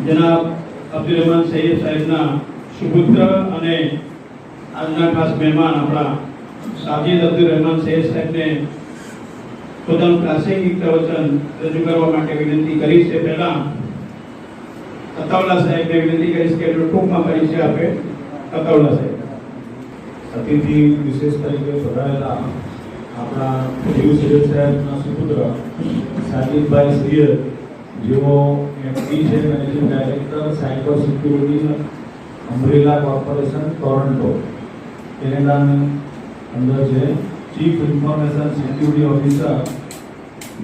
જનાબ અબ્દુલ રહેમાન સૈયદ સાહેબના સુપુત્ર અને આજના ખાસ મહેમાન આપણા સાજીદ અબ્દુલ રહેમાન સૈયદ સાહેબને પોતાનું પ્રાસંગિક પ્રવચન રજૂ કરવા માટે વિનંતી કરીશ. તે પહેલા કતાવલા સાહેબને વિનંતી કરીશ કે ટૂંકમાં પરિચય આપે. કતાવલા સાહેબ અતિથિ વિશેષ તરીકે પધારેલા આપણા દેવ સૈયદ સાહેબના સુપુત્ર સાજીદભાઈ સૈયદ, જેઓ એમડી છે, managing director cyber security umbrella corporation Toronto કેનેડાની અંદર છે, chief information security officer,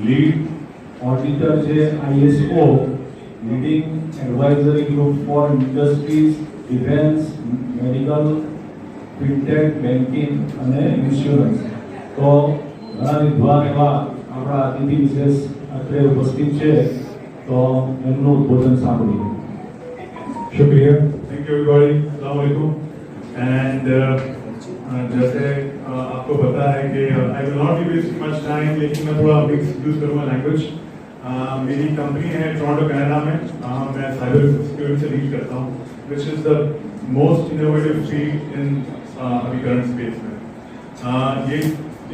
lead auditor છે ISO, leading advisory group for industries, defence, medical, fintech, banking અને ઇન્સ્યોરન્સ. તો ઘણા વિદ્વાન એવા આપણા અતિથિ વિશેષ અત્રે ઉપસ્થિત છે, तो एमनो उद्बोधन सांभळीए. शुक्रिया. Thank you everybody. अस्सलाम वालेकुम. एंड जैसे आपको पता है कि I will not be wasting much time, लेकिन मैं थोड़ा मिक्स यूज करूंगा लैंग्वेज. मेरी कंपनी है टोरंटो कनाडा में. मैं साइबर सिक्योरिटी से डील करता हूं, which is the most innovative field इन अभी करंट स्पेस में. ये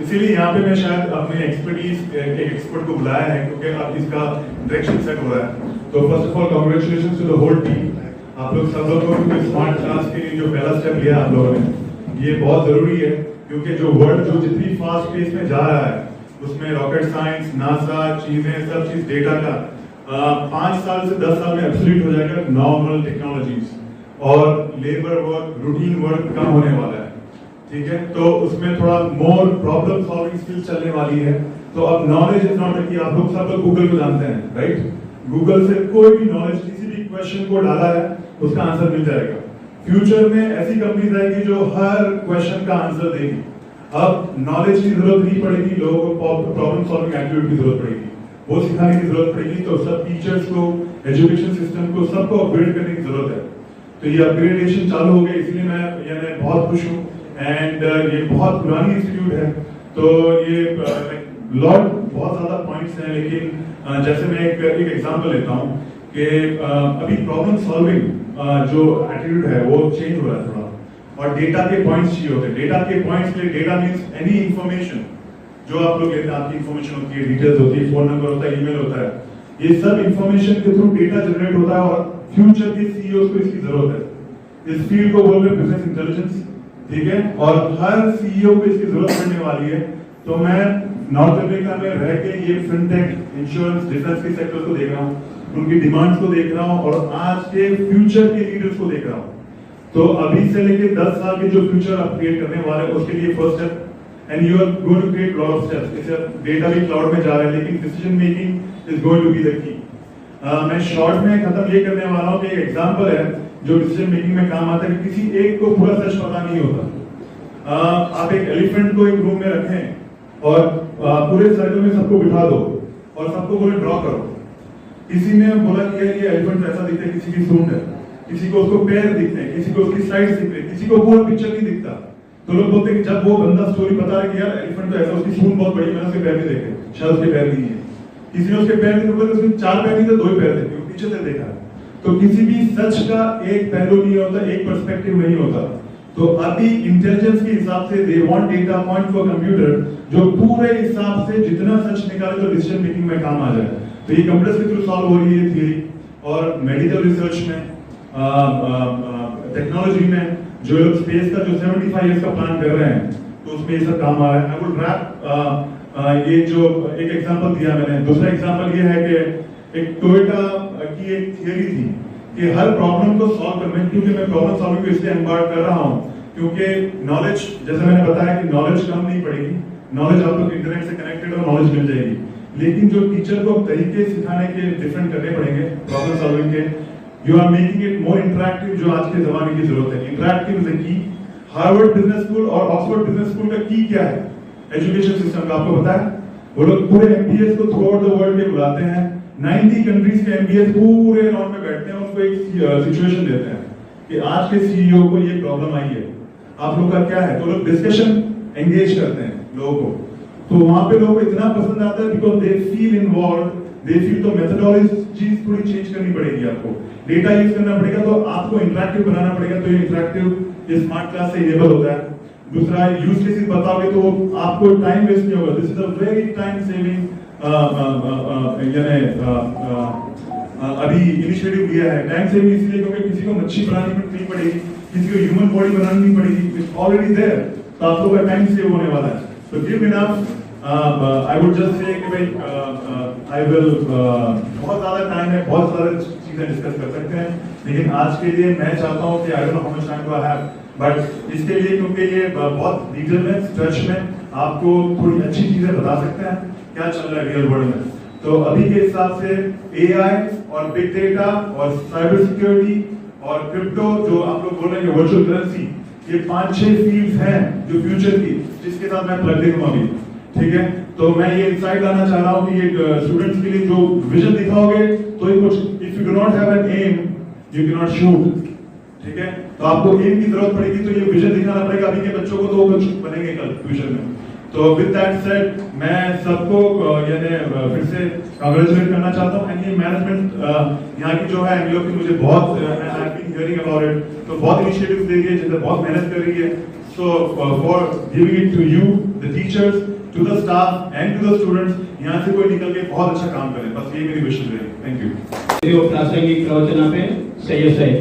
इसीलिए यहाँ पे मैं शायद अपने एक्सपर्टीज एक एक्सपर्ट को बुलाया है, क्योंकि अब इसका डायरेक्शन सेट हो रहा है. तो first of all congratulations to the whole team. आप लोग सब लोगों को स्मार्ट क्लास के लिए जो पहला स्टेप लिया आप लोगों ने, ये बहुत जरूरी है, क्योंकि जो वर्ल्ड जो जितनी फास्ट पेस में जा रहा है उसमें रॉकेट साइंस, नासा, चीजें सब चीज डेटा का 5 साल से 10 साल में एब्सोल्यूट हो जाएगा नॉर्मल टेक्नोलॉजीज, और लेबर वर्क, रूटीन वर्क कम होने वाला है. ठीक है, तो उसमें थोड़ा मोर प्रॉब्लम सॉल्विंग स्किल्स चलने वाली है. तो अब नॉलेज इज नॉट कि आप लोग सब लोग गूगल को जानते हैं, राइट? गूगल से कोई भी नॉलेज, किसी भी क्वेश्चन को डाला है उसका आंसर मिल जाएगा. फ्यूचर में ऐसी कंपनीज आएगी जो हर क्वेश्चन का आंसर देगी. अब नॉलेज की जरूरत नहीं पड़ेगी, लोगों को प्रॉब्लम सॉल्विंग एटीट्यूड की जरूरत पड़ेगी, वो सिखाने की जरूरत पड़ेगी. तो सब टीचर्स को, एजुकेशन सिस्टम को, सबको अपग्रेड करने की जरूरत है. तो ये अपग्रेडेशन चालू हो गया, इसलिए मैं बहुत खुश हूँ. एंड ये बहुत पुरानी इंस्टीट्यूट है, तो ये लॉट बहुत ज्यादा पॉइंट्स हैं, लेकिन जैसे मैं एक एग्जांपल लेता हूँ कि अभी प्रॉब्लम सॉल्विंग जो एटीट्यूड है वो चेंज हो रहा है थोड़ा, और डेटा के पॉइंट्स चाहिए होते हैं. डेटा के पॉइंट्स के लिए, डेटा मींस एनी इंफॉर्मेशन जो आप लोग लेते हैं, आपकी इंफॉर्मेशन होती है, डिटेल्स होती है, फोन नंबर होता है, ईमेल होता है, ये सब इंफॉर्मेशन के थ्रू डेटा जनरेट होता है, और फ्यूचर के सीईओ को इसकी जरूरत है. इस फील्ड को बोल रहे बिजनेस इंटेलिजेंस, ठीक है, और हर सीईओ को इसकी जरूरत पड़ने वाली है. तो मैं नॉर्थ अमेरिका में रह के ये फिनटेक, इंश्योरेंस, डिफेंस के सेक्टर को देख रहा हूँ, उनकी डिमांड्स को देख रहा हूँ, और आज के फ्यूचर के लीडर्स को देख रहा हूँ. तो अभी से लेके 10 साल के जो फ्यूचर आप क्रिएट करने वाले हैं, उसके लिए first step, and you are going to create lot of steps. जैसे डेटा भी क्लाउड में जा रहा है, लेकिन decision making is going to be the key. मैं शॉर्ट में खत्म ये करने वाला हूँ कि एक एग्जांपल है जो डिसीजन मेकिंग में काम आता है, कि किसी एक को पूरा सच पता नहीं होता. आप एक एलिफेंट को एक रूम में रखें और पूरे सर्कल में सबको बिठा दो और सबको बोले ड्रॉ करो. किसी ने बोला कि ये एलिफेंट ऐसा दिखता है, किसी की सूंड है, किसी को उसको पैर दिखते हैं, किसी को उसकी साइड्स दिख रही है, किसी को पूरा पिक्चर नहीं दिखता. तो लोग बोलते हैं कि जब वो बंदा स्टोरी बता रहा है कि यार एलिफेंट तो ऐसा, उसकी सूंड बहुत बड़ी, मैंने उसके पैर नहीं देखे, शायद उसके पैर नहीं है. किसी ने उसके पैर नहीं देखे, उसके 4 पैर नहीं थे, 2 ही पैर थे, पीछे से देखा. तो किसी भी सच का एक पहलू नहीं होता, एक पर्सपेक्टिव नहीं होता. तो अभी इंटेलिजेंस के हिसाब से they want data point for computer जो पूरे हिसाब से जितना सच निकाले तो डिसीजन मेकिंग में काम आ जाए. तो ये कंप्यूटर्स के थ्रू सॉल्व हो रही है थियरी, और मेडिकल रिसर्च में, टेक्नोलॉजी में, जो लोग स्पेस का जो 75 इयर्स का प्लान कर रहे हैं, तो उसमें ये सब काम आ रहा है. आई वुड रैप ये जो एक एग्जांपल दिया मैंने. दूसरा एग्जांपल ये है कि एक टोयोटा की एक थियरी थी कि हर प्रॉब्लम को सॉल्व करने, क्योंकि मैं प्रॉब्लम सॉल्विंग को इसलिए एम्बार्क कर रहा हूं क्योंकि नॉलेज, जैसे मैंने बताया कि नॉलेज कम नहीं पड़ेगी, नॉलेज आपको इंटरनेट से कनेक्टेड और नॉलेज मिल जाएगी, लेकिन जो टीचर को तरीके सिखाने के डिफरेंट करने पड़ेंगे प्रॉब्लम सॉल्विंग के. You are making it more interactive, जो आज के जमाने की जरूरत है. Interactive is the key. Harvard business school और ऑक्सफोर्ड बिजनेस स्कूल का की क्या है एजुकेशन सिस्टम का, आपको पता है? वो लोग पूरे एमबीएस को थ्रू आउट द वर्ल्ड में बुलाते हैं. 90 कंट्रीज के एमबीएस पूरे राउंड में बैठते हैं, उनको एक सिचुएशन देते हैं कि आज के सीईओ को ये प्रॉब्लम आई है, आप लोग का क्या है. तो लोग डिस्कशन एंगेज करते हैं लोगों को. तो वहां पे लोगों को इतना पसंद आता है because they feel involve they feel तो मेथोडोलॉजी थोड़ी चेंज करनी पड़ेगी आपको, डेटा यूज करना पड़ेगा, तो आपको इंटरैक्टिव बनाना पड़ेगा, तो ये इंटरैक्टिव ये स्मार्ट क्लास से इनेबल होता है। दूसरा यूज केसेस बताओगे तो आपको टाइम वेस्ट नहीं होगा, this is a very time saving अभी इनिशिएटिव लिया है। टाइम सेविंग इसलिए क्योंकि किसी को मच्छी बनानी नहीं पड़ेगी, किसी को ह्यूमन बॉडी बनानी नहीं पड़ेगी, इट्स ऑलरेडी देयर, तो आप लोगों का टाइम सेव होने वाला है। तो give enough, I would just say कि भाई आई विल बहुत ज्यादा टाइम है, बहुत सारे चीजें डिस्कस कर सकते हैं, लेकिन आज के लिए मैं चाहता हूं कि I don't know how much time do I have, but इसके लिए क्योंकि ये बहुत डिटेल में स्ट्रेच में आपको थोड़ी अच्छी चीजें बता सकते हैं क्या चल रहा है रियल वर्ल्ड में। तो अभी के हिसाब से एआई और बिग डेटा और साइबर सिक्योरिटी और क्रिप्टो, जो आप लोग बोल रहे हैं वर्चुअल करेंसी, ये 5-6 फील्ड्स हैं जो फ्यूचर की, जिसके साथ मैं प्लग इन हूं अभी, ठीक है। तो मैं ये इंसाइट लाना चाह रहा हूं कि ये स्टूडेंट्स के लिए जो विजन दिखाओगे, तो ये कुछ, if you do not have an aim you can not shoot, ठीक है। तो आपको एम की जरूरत पड़ेगी, तो ये विजन दिखाना पड़ेगा अभी के बच्चों को, तो वो कुछ बनेंगे कल फ्यूचर में। तो विद दैट सेड, मैं सबको यानी फिर से कांग्रेचुलेट करना चाहता हूं, एंड ये मैनेजमेंट यहाँ की जो है एंग्लो की, मुझे बहुत I have been hearing about it, तो बहुत इनिशिएटिव्स दे रही है, जिससे बहुत मेहनत कर रही है। So for giving it to you the teachers, to the staff and to the students, यहाँ से कोई निकल के बहुत अच्छा काम करे, बस ये मेरी विश है। Thank you. प्रासंगिक प्रवचनापे सय्यद साहेब।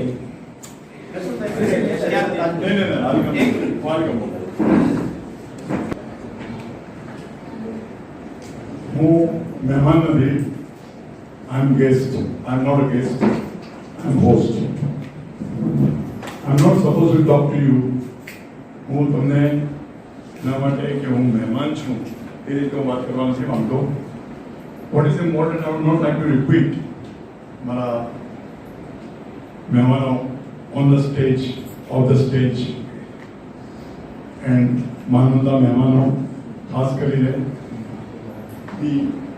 હું મહેમાન નથી, I am guest, I am not a guest, I am host. I am not suppose to talk to you. હું તમને ના માટે કે હું મહેમાન છું એ રીતે વાત કરવા નથી માંગતો. What is important, I would not like to repeat મારા મહેમાનો on the stage, of the stage, and માનવતા મહેમાનો, ખાસ કરીને the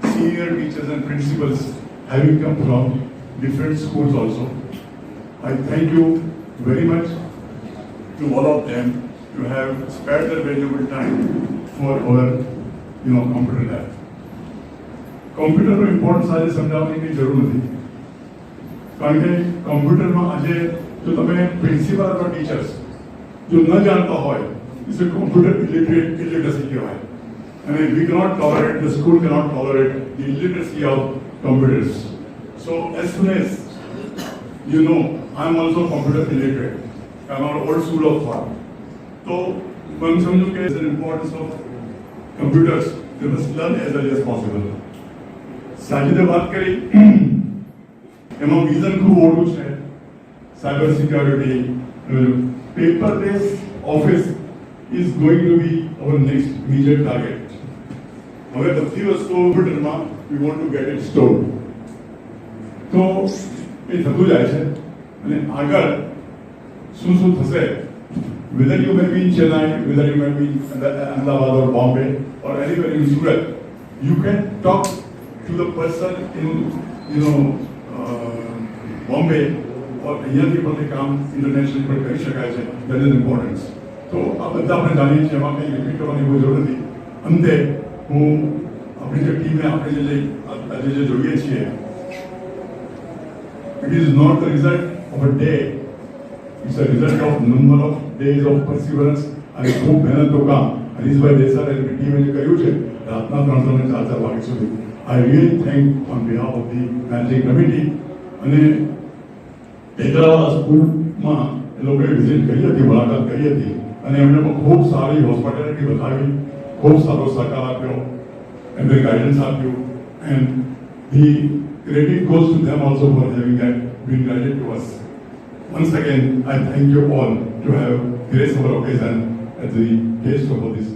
senior teachers and principals having come from different schools also. I thank you very much to all of them to have spared their valuable time for our computer lab. Computer નો importance આજે સમજાવવાની જરૂર નથી, કારણ કે કોમ્પ્યુટરમાં આજે જો તમે પ્રિન્સિપલ અથવા ટીચર્સ જો ન જાણતા હોય, ઇટ્સ અ કોમ્પ્યુટર ઇલિટરસી કહેવાય. I mean, we cannot tolerate, the school cannot tolerate the illiteracy of computers. So as soon as I'm also computer illiterate, I'm an old school of thought. So when someone gets the importance of computers, they must learn as early as possible. સાજીદે વાત કરી એમાં vision ખૂબ મોટું છે, cyber security, paper base office is going to be our next major target. હવે બધી વસ્તુઓ કોમ્પ્યુટરમાં we want to get it stored. તો એ થતું જાય છે, અને આગળ શું થશે, whether you may be in Chennai, whether you may be in Ahmedabad or Bombay or anywhere in Surat, you can talk to the person in Bombay or અહીંયાથી પણ કામ ઇન્ટરનેશનલ પર કરી શકાય છે. That is importance. તો આ બધા આપણે જાણીએ છીએ, એમાં કંઈ રિપીટ કરવાની કોઈ જરૂર નથી. અંતે હું આપણી જે ટીમે આપણે આજે જે જોઈએ છીએ, it is not the result of a day, it's a result of number of days of perseverance અને ખૂબ મહેનતનું કામ. હરીશભાઈ દેસાઈ અને ટીમે જે કર્યું છે રાતના 3 અને 4 વાગ્યા સુધી. I really thank on behalf of the managing committee. અને ટેકરાવાળા સ્કૂલમાં એ લોકોએ વિઝિટ કરી હતી, મુલાકાત કરી હતી, અને એમણે ખૂબ સારી હોસ્પિટાલિટી બતાવી, ખૂબ સારો સહકાર આપ્યો, એમને ગાઈડન્સ આપ્યું, and the credit goes to them also for having been guided to us. Once again, I thank you all to have graced our occasion at the taste of this